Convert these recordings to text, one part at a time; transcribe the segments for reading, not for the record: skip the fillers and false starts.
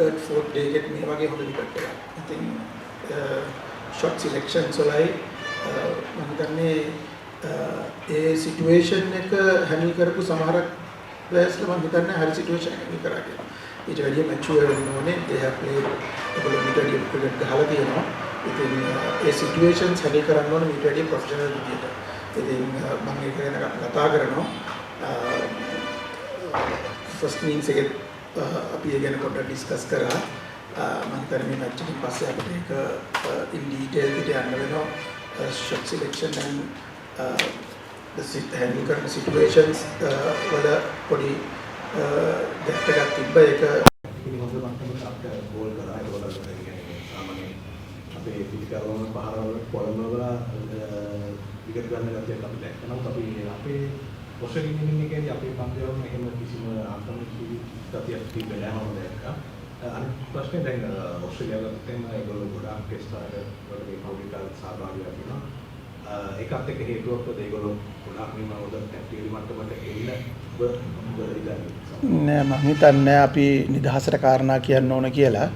third fourth day එකේ මේ වගේ හොඳ විකට් එකක්. ඉතින් shot selections වලයි මම හිතන්නේ ඒ සිටුේෂන් එක හැන්ඩල් කරපු සමහරක් ප්ලේයර්ස්ලා මම හිතන්නේ හරි සිටුේෂන් එකක් හැන්ඩල් කරා කියලා. ඊට වැඩිය මැචුවර් වෙන්න ඕනේ. they have played ඒගොල්ලෝ ඊට වැඩිය ක්‍රිකට් ගහලා තියෙනවා. ඉතින් ඒ සිටුේෂන්ස් හැන්ඩල් කරන්න ඕනේ ඊට වැඩිය ප්‍රොෆෙෂනල් විදියට. ඉතින් මම ඒක ගැන කතා කරනවා. ෆස්ට් ඉනින්ග්ස් එකේ අපි ඒ ගැන පොඩ්ඩක් ඩිස්කස් කරා. මම හිතන්නේ මේ මැච් එකෙන් පස්සේ අපිට ඒක in detail පිට යන්න වෙනවා. shot selection and the handle කරන situations වල පොඩි ගැප් එකක් තිබ්බා. ඒක හොඳ මට්ටමකට අපිට ගෝල් කරා. ඒක වල කියන්නේ සාමාන්‍යයෙන් අපේ පිටිකරවම පහරවල පොළඹ වල විකට් ගන්න ගැතියක් අපි දැක්කා. නමුත් අපි අපේ ඔස්ට්‍රේලියානු ඉන්නිංග් එකේදී අපේ පන්දුවම එහෙම කිසිම ආක්‍රමණශීලී ගතියක් තිබෙන්නේ නැහැ මම දැක්කා. අනිත් ප්‍රශ්නේ දැන් ඔස්ට්‍රේලියාවට තේම ඒගොල්ලෝ ගොඩාක් ටෙස්ට් වලට මේ කවුරුත් සහභාගී වෙනවා. ඒකත් එක්ක හේතුවක් තමයි ඒගොල්ලෝ ගොඩාක් මේ මොකද ටැක්ටිකල් මට්ටමට එන්න නෑ මම හිතන්නේ අපි නිදහසට කාරණා කියන්න ඕන කියලා.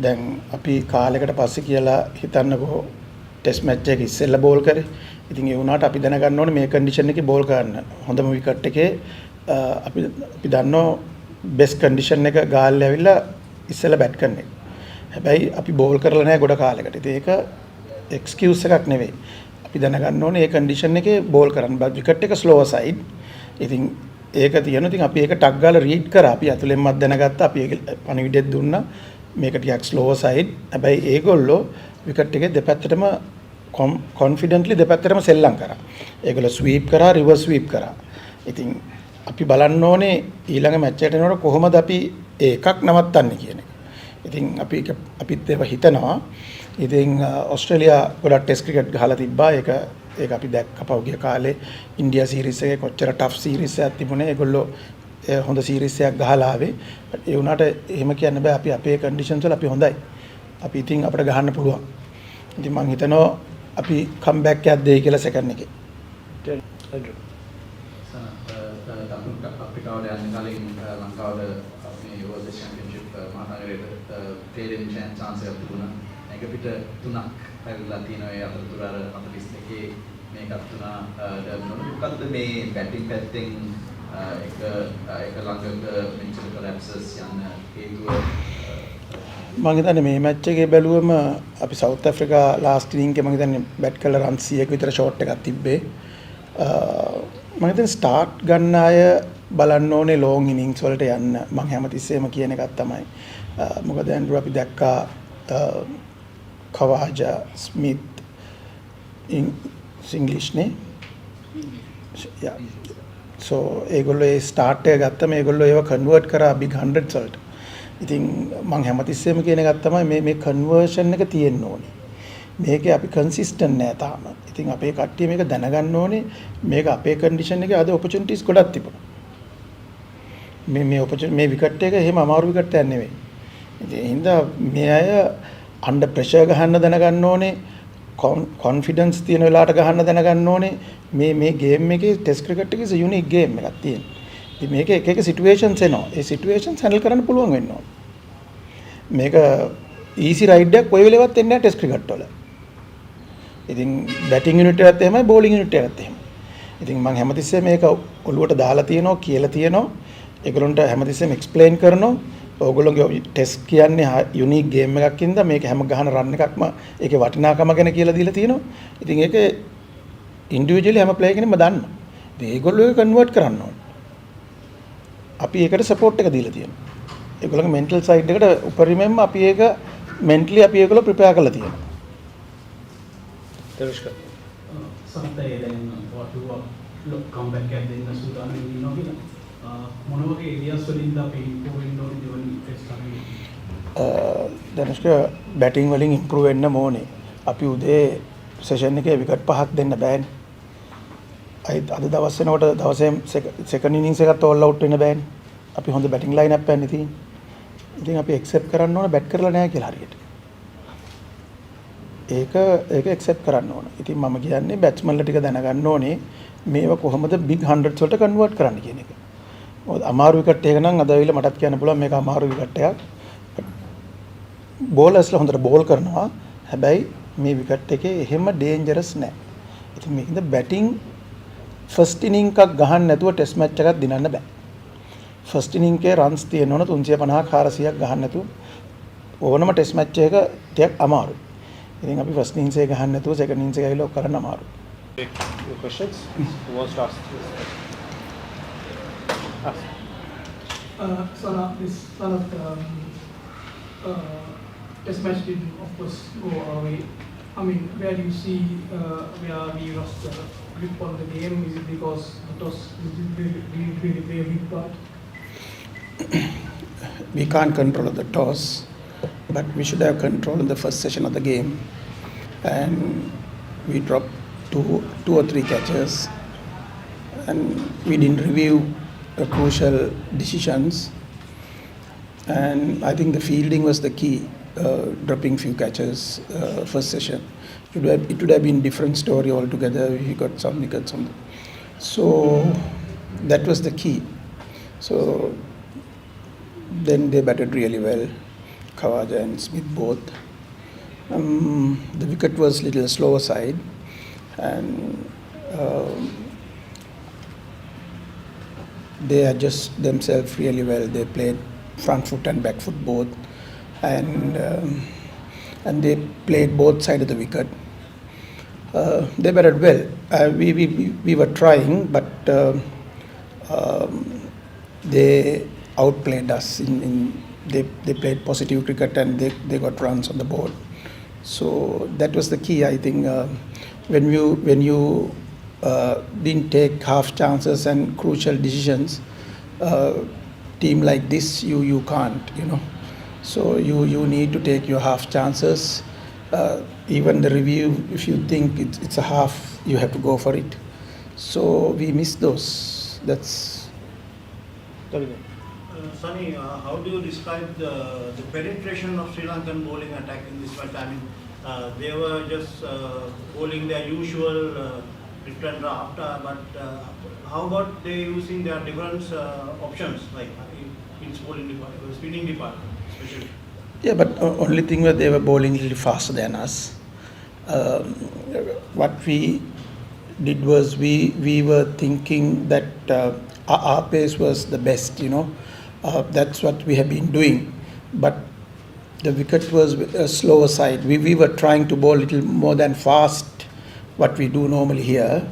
දැන් අපි කාලයකට පස්සේ කියලා හිතන්නකෝ ටෙස්ට් මැච් එක ඉස්සෙල්ලා බෝල් කරේ. ඉතින් ඒ වුණාට අපි දැනගන්න ඕනේ මේ කන්ඩිෂන් එකේ බෝල් කරන්න. හොඳම විකට් එකේ අපි දන්නෝ බෙස්ට් කන්ඩිෂන් එක ගාල්ලා ඇවිල්ලා ඉස්සෙල්ලා බැට් කරන එක. හැබැයි අපි බෝල් කරලා නැහැ ගොඩ කාලයකට. ඉතින් ඒක එක්ස්කියුස් එකක් නෙවෙයි. අපි දැනගන්න ඕනේ මේ කන්ඩිෂන් එකේ බෝල් කරන්න. විකට් එක ස්ලෝවර් සයිඩ්. ඉතින් ඒක තියෙනවා. ඉතින් අපි ඒක ටක් ගාලා රීඩ් කරා. අපි අතුලෙන්මත් දැනගත්තා. අපි ඒක පණිවිඩයක් දුන්නා. මේක ටිකක් ස්ලෝවර් සයිඩ්. හැබැයි ඒගොල්ලෝ විකට් එකේ දෙපැත්තටම කොන්ෆිඩන්ට්ලි දෙපැත්තටම සෙල්ලම් කරා. ඒගොල්ලෝ ස්වීප් කරා, රිවර්ස් ස්වීප් කරා. ඉතින් අපි බලන්න ඕනේ ඊළඟ මැච් එකට එනකොට කොහොමද අපි ඒකක් නවත්තන්නේ කියන එක. ඉතින් අපිත් ඒක හිතනවා. ඉතින් ඕස්ට්‍රේලියා ගොඩක් ටෙස්ට් ක්‍රිකට් ගහලා තිබ්බා. ඒක අපි දැක්ක පහුගිය කාලේ ඉන්දියා සීරීස් එකේ කොච්චර ටෆ් සීරීස් එකක් තිබුණේ. ඒගොල්ලෝ හොඳ සීරීස් එකක් ගහලා ආවේ. ඒ වුණාට එහෙම කියන්න බෑ. අපි අපේ කන්ඩිෂන්ස් වල අපි හොඳයි. අපි ඉතින් අපිට ගහන්න පුළුවන්. ඉතින් මම හිතනවා අපි කම්බැක් එකක් දෙයි කියලා සෙකන්ඩ් එකේ. අප්‍රිකාවට යන්න කලින් ලංකාවට මේ වර්ල්ඩ් චැම්පියන්ෂිප් මහනගරයේ තේරෙන chance එකක් තිබුණා. ඒක පිට 3ක් පැවිලා තියෙනවා. ඒ අතරතුර අර 42 මේකත් තුනා මොකද්ද මේ බැටිං පැත්තෙන් එක ළඟක මෙච්චර කොලැප්සස් යන හේතුව? මම හිතන්නේ මේ මැච් එකේ බැලුවම අපි සවුත් ඇෆ්‍රිකා ලාස්ට් ඉනින්ග් එකේ මම හිතන්නේ බැට් කළා රන් 100ක විතර ෂෝට් එකක් තිබ්බේ. මම හිතන්නේ ස්ටාර්ට් ගන්න අය බලන්න ඕනේ ලොං ඉනින්ග්ස් වලට යන්න. මම හැමතිස්සෙම කියන එකක් තමයි. මොකද ඇන්ඩ්‍රු අපි දැක්කා කවාජා ස්මිත් ඉංග්ලිෂ් නේ. යා. so ඒගොල්ලෝ ඒ ස්ටාර්ට් එක ගත්තම ඒගොල්ලෝ ඒව කන්වර්ට් කරා බිග් 100s වලට. ඉතින් මම හැමතිස්සෙම කියන එකක් තමයි මේ කන්වර්ෂන් එක තියෙන්න ඕනේ. මේකේ අපි කන්සිස්ටන්ට් නෑ තාම. ඉතින් අපේ කට්ටිය මේක දැනගන්න ඕනේ. මේක අපේ කන්ඩිෂන් එකේ අද ඔපචුනිටිස් ගොඩක් තිබුණා. මේ විකට් එක එහෙම අමාරු විකට් එකක් නෙවෙයි. ඉතින් ඒ හින්දා මේ අය අන්ඩර් ප්‍රෙෂර් ගහන්න දැනගන්න ඕනේ. කොන්ෆිඩන්ස් තියෙන වෙලාවට ගහන්න දැනගන්න ඕනේ. මේ ගේම් එකේ ටෙස්ට් ක්‍රිකට් එකේ යුනික් ගේම් එකක් තියෙනවා. ඉතින් මේකේ එක සිටුේෂන්ස් එනවා. ඒ සිටුේෂන්ස් හැන්ඩල් කරන්න පුළුවන් වෙන්න ඕනේ. මේක ඊසි රයිඩ් එකක් කොයි වෙලෙවත් එන්නේ නැහැ ටෙස්ට් ක්‍රිකට් වල. ඉතින් බැටිං යුනිට් එකත් එහෙමයි බෝලිං යුනිට් එකත් එහෙමයි. ඉතින් මම හැමතිස්සෙම මේක ඔළුවට දාලා තියෙනවා කියලා තියෙනවා. ඒගොල්ලන්ට හැමතිස්සෙම එක්ස්ප්ලেইন කරනවා. ඕගොල්ලෝගේ ටෙස්ට් කියන්නේ යුනික් ගේම් එකක් ඉඳලා මේක හැම ගහන රන් එකක්ම ඒකේ වටිනාකම ගැන කියලා දීලා තියෙනවා. ඉතින් ඒක ඉන්ඩිවිජුවලි හැම ප්ලේයර් කෙනෙක්ම දන්නවා. ඉතින් ඒගොල්ලෝ ඒක කන්වර්ට් කරන්න ඕනේ. අපි ඒකට සපෝට් එක දීලා තියෙනවා. ඒගොල්ලන්ගේ මෙන්ටල් සයිඩ් එකට උපරිමයෙන්ම අපි ඒක මෙන්ටලි අපි ඒගොල්ලෝ ප්‍රිපෙයාර් කරලා තියෙනවා. Thushara. Something then what to comeback at the Sudan in Novina. One of the areas within the pain window in the test. Danushka batting වලින් ඉම්ප්‍රූව් වෙන්න ඕනේ. අපි උදේ සෙෂන් එකේ විකට් 5ක් දෙන්න බෑනේ. අද දවස් වෙනකොට දවසේ සෙකන්ඩ් ඉනින්ග්ස් එකත් ඕල් අවුට් වෙන්න බෑනේ. අපි හොඳ බැටිං ලයින් අප් එකක් තියෙන්නේ. ඉතින් අපි ඇක්සෙප්ට් කරන්න ඕනේ බැට් කරලා නැහැ කියලා හරියට. ඒක ඇක්සෙප්ට් කරන්න ඕනේ. ඉතින් මම කියන්නේ බැට්ස්මන්ලා ටික දැනගන්න ඕනේ මේව කොහොමද බිග් 100s වලට කන්වර්ට් කරන්න කියන එක. අමාරු විකට් එක නම් අද ඇවිල්ලා මටත් කියන්න පුළුවන් මේක අමාරු විකට් එකක්. බෝලර්ස්ලා හොඳට බෝල් කරනවා. හැබැයි මේ විකට් එකේ එහෙම ඩේන්ජරස් නැහැ. ඉතින් මේකෙන්ද බැටිං ෆස්ට් ඉනිං එකක් ගහන්න නැතුව ටෙස්ට් මැච් එකක් දිනන්න බෑ. ෆස්ට් ඉනිං එකේ රන්ස් තියෙන්න ඕන 350ක් 400ක් ගහන්න නැතුව ඕනම ටෙස්ට් මැච් එක ටිකක් අමාරුයි. ඉතින් අපි ෆස්ට් ඉනිංස් එක ගහන්න නැතුව සෙකන්ඩ් ඉනිංස් එක ඇවිල්ලා ඔක් කරන්න අමාරුයි. Your questions? Who wants to ask? Ask. This test match did of course go away. I mean, where do you see where we lost the grip on the game? Is it because the toss really play a big part? We can't control the toss, but we should have control in the first session of the game. And we dropped two or three catches, and we didn't review crucial decisions. And I think the fielding was the key, dropping few catches first session. It would have been different story altogether. We got some wickets on. So that was the key. So then they batted really well, Khawaja and Smith both. The wicket was little slower side, and they adjust themselves really well. They played front foot and back foot both, and they played both sides of the wicket. They batted well. We were trying, but they outplayed us. They played positive cricket and they got runs on the board. So that was the key, I think. When you didn't take half chances and crucial decisions, team like this you can't, you know. So you need to take your half chances. Even the review, if you think it's a half, you have to go for it. So we missed those. That's. Sunny, how do you describe the penetration of Sri Lankan bowling attack in this match? I mean, they were just bowling their usual return draft, but how about they using their different options, like in bowling department, spinning department especially? Yeah, but only thing was they were bowling a little faster than us. What we did was we were thinking that our pace was the best, you know. That's what we have been doing. But the wicket was a slower side. We were trying to bowl a little more than fast, what we do normally here.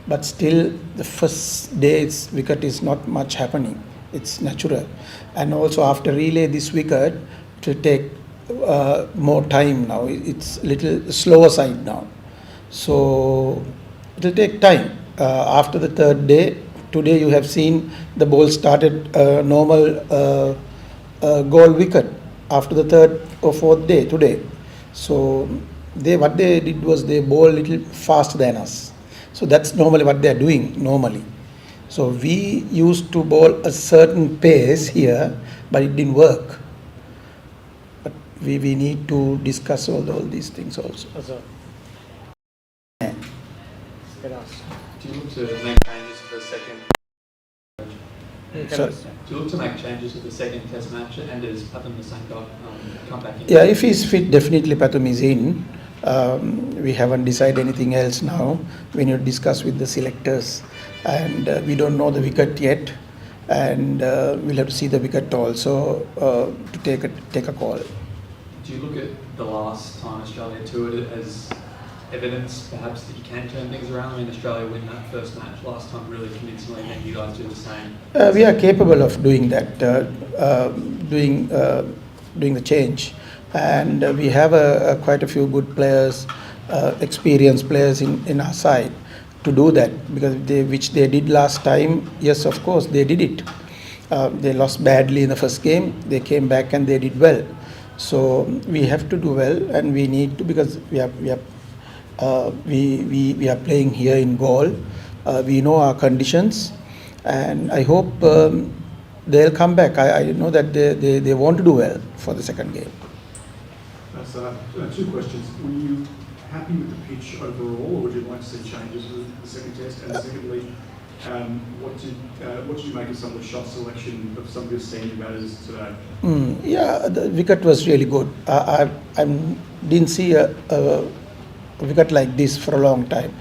But still, the first day's wicket is not much happening. It's natural. And also after relay this wicket, it will take more time now. It's a little slower side now. So it will take time. After the third day, today you have seen the ball started normal goal wicket after the third or fourth day today. So what they did was they bowl a little faster than us. So that's normally what they are doing normally. So we used to bowl a certain pace here, but it didn't work. But we need to discuss all these things also. Azhar. Can ask. Do you look to make changes to the second? Sorry. Do you look to make changes to the second Test match, and does Pathum Nissanka come back in? Yeah, if he's fit, definitely Pathum is in. We haven't decided anything else now. We need to discuss with the selectors, and we don't know the wicket yet, and we'll have to see the wicket also to take a call. Do you look at the last time Australia toured it as evidence, perhaps, that you can turn things around? I mean, Australia win that first match last time really convincingly, and you guys do the same. We are capable of doing that, doing the change, and we have quite a few good players, experienced players in our side to do that, because which they did last time. Yes, of course, they did it. They lost badly in the first game. They came back and they did well. So we have to do well, and we need to, because we are playing here in Gaul. We know our conditions, and I hope they'll come back. I know that they want to do well for the second game. So, two questions. Were you happy with the pitch overall, or would you like to see changes with the second test? And secondly, What did you make of some of the shot selection of some of your senior batters today? Yeah, the wicket was really good. I didn't see a wicket like this for a long time.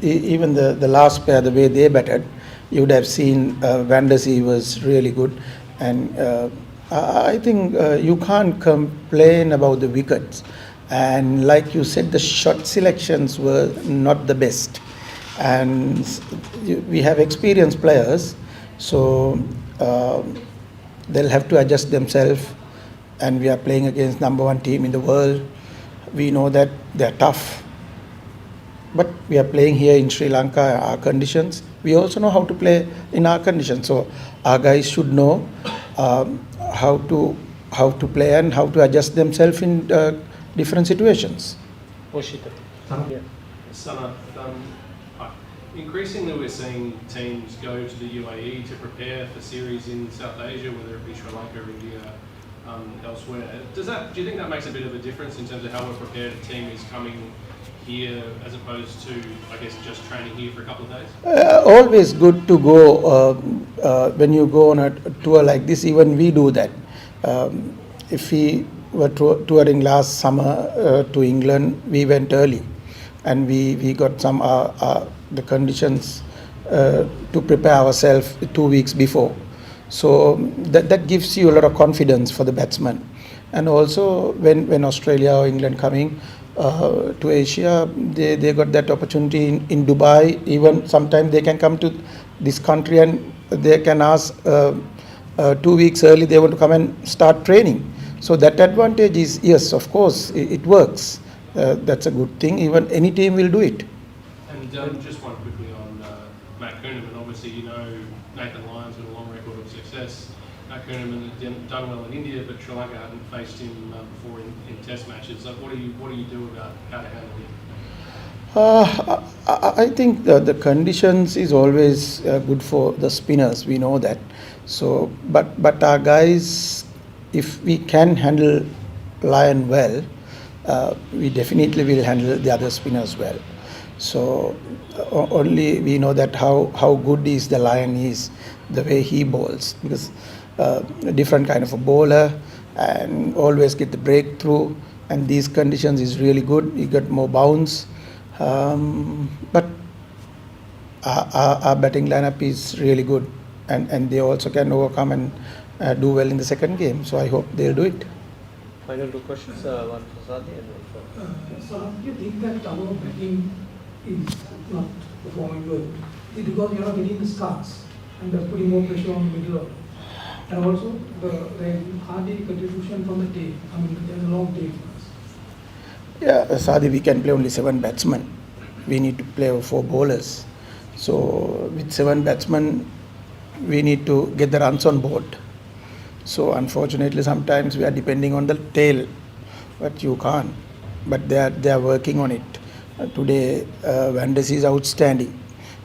Even the last pair, the way they batted, you would have seen Van der Zee was really good. And I think you can't complain about the wickets. And like you said, the shot selections were not the best. And we have experienced players, so they'll have to adjust themselves. And we are playing against #1 team in the world. We know that they're tough. But we are playing here in Sri Lanka, our conditions. We also know how to play in our conditions. So our guys should know how to play and how to adjust themselves in different situations. Increasingly, we're seeing teams go to the UAE to prepare for series in South Asia, whether it be Sri Lanka, India, elsewhere. Do you think that makes a bit of a difference in terms of how we're prepared? A team is coming here as opposed to, I guess, just training here for a couple of days? Always good to go when you go on a tour like this. Even we do that. If we were touring last summer to England, we went early, and we got some the conditions to prepare ourselves 2 weeks before. So that gives you a lot of confidence for the batsman. And also when Australia or England coming to Asia, they got that opportunity in Dubai. Even sometimes they can come to this country and they can ask 2 weeks early they want to come and start training. So that advantage is, yes, of course, it works. That's a good thing. Even any team will do it. And just one quickly on Matt Kuhneman. Obviously, you know Nathan Lyon's got a long record of success. Matt Kuhneman had done well in India, but Sri Lanka hadn't faced him before in Test matches. Like, what do you do about how to handle him? I think the conditions is always good for the spinners. We know that. So, but our guys, if we can handle Lyon well, we definitely will handle the other spinners well. So only we know that how good is the Lyon is, the way he bowls, because a different kind of a bowler and always get the breakthrough, and these conditions is really good. He got more bounce, but our batting lineup is really good, and they also can overcome and do well in the second game. So I hope they'll do it. Final 2 questions, one for Sadi and one for... So do you think that our batting is not performing well? Is it because you're not getting the starts and they're putting more pressure on the middle order? And also the hardly contribution from the tail. I mean, there's a long tail for us. Yeah, Sadi, we can play only 7 batsmen. We need to play 4 bowlers. So with 7 batsmen, we need to get the runs on board. So unfortunately, sometimes we are depending on the tail, but you can't. But they are working on it. Today, Van der Zee is outstanding.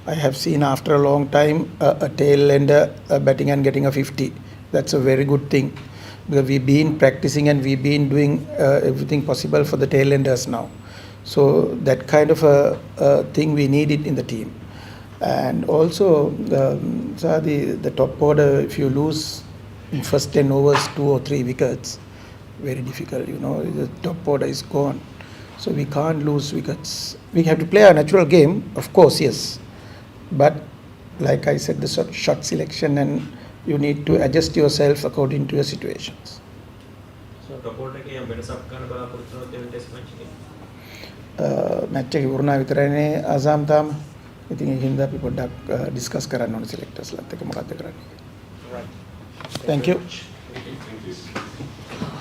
I have seen after a long time a tail ender batting and getting a 50. That's a very good thing, because we've been practicing and we've been doing everything possible for the tail enders now. So that kind of a thing we need it in the team. And also, the top order, if you lose in first 10 overs 2 or 3 wickets, very difficult. The top order is gone. So we can't lose wickets. We have to play a natural game, of course, yes. But like I said, the shot selection, and you need to adjust yourself according to your situations. So top order ke yam වෙනසක් ගන්න බලාපොරොත්තු වෙන test match එකේ. Match එක ඉවරනා විතරයිනේ ආසම් තාම. ඉතින් ඒකින්ද අපි පොඩ්ඩක් ඩිස්කස් කරන්න ඕනේ සිලෙක්ටර්ස්ලත් එක්ක මොකක්ද කරන්නේ. Right. Thank you.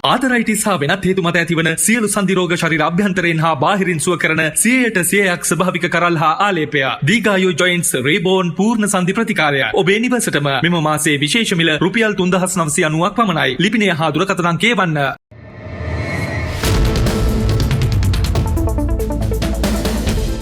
ආතරයිටිස් හා වෙනත් හේතු මත ඇතිවන සියලු සන්ධි රෝග ශරීර අභ්‍යන්තරයෙන් හා බාහිරින් සුව කරන 100% ස්වභාවික කරල් හා ආලේපය දීගායෝ ජොයින්ට්ස් රේබෝන් පූර්ණ සන්ධි ප්‍රතිකාරය ඔබේ නිවසටම මෙම මාසයේ විශේෂ මිල රුපියල් 3990ක් පමණයි. ලිපිනය හා දුරකථන අංකය වන්න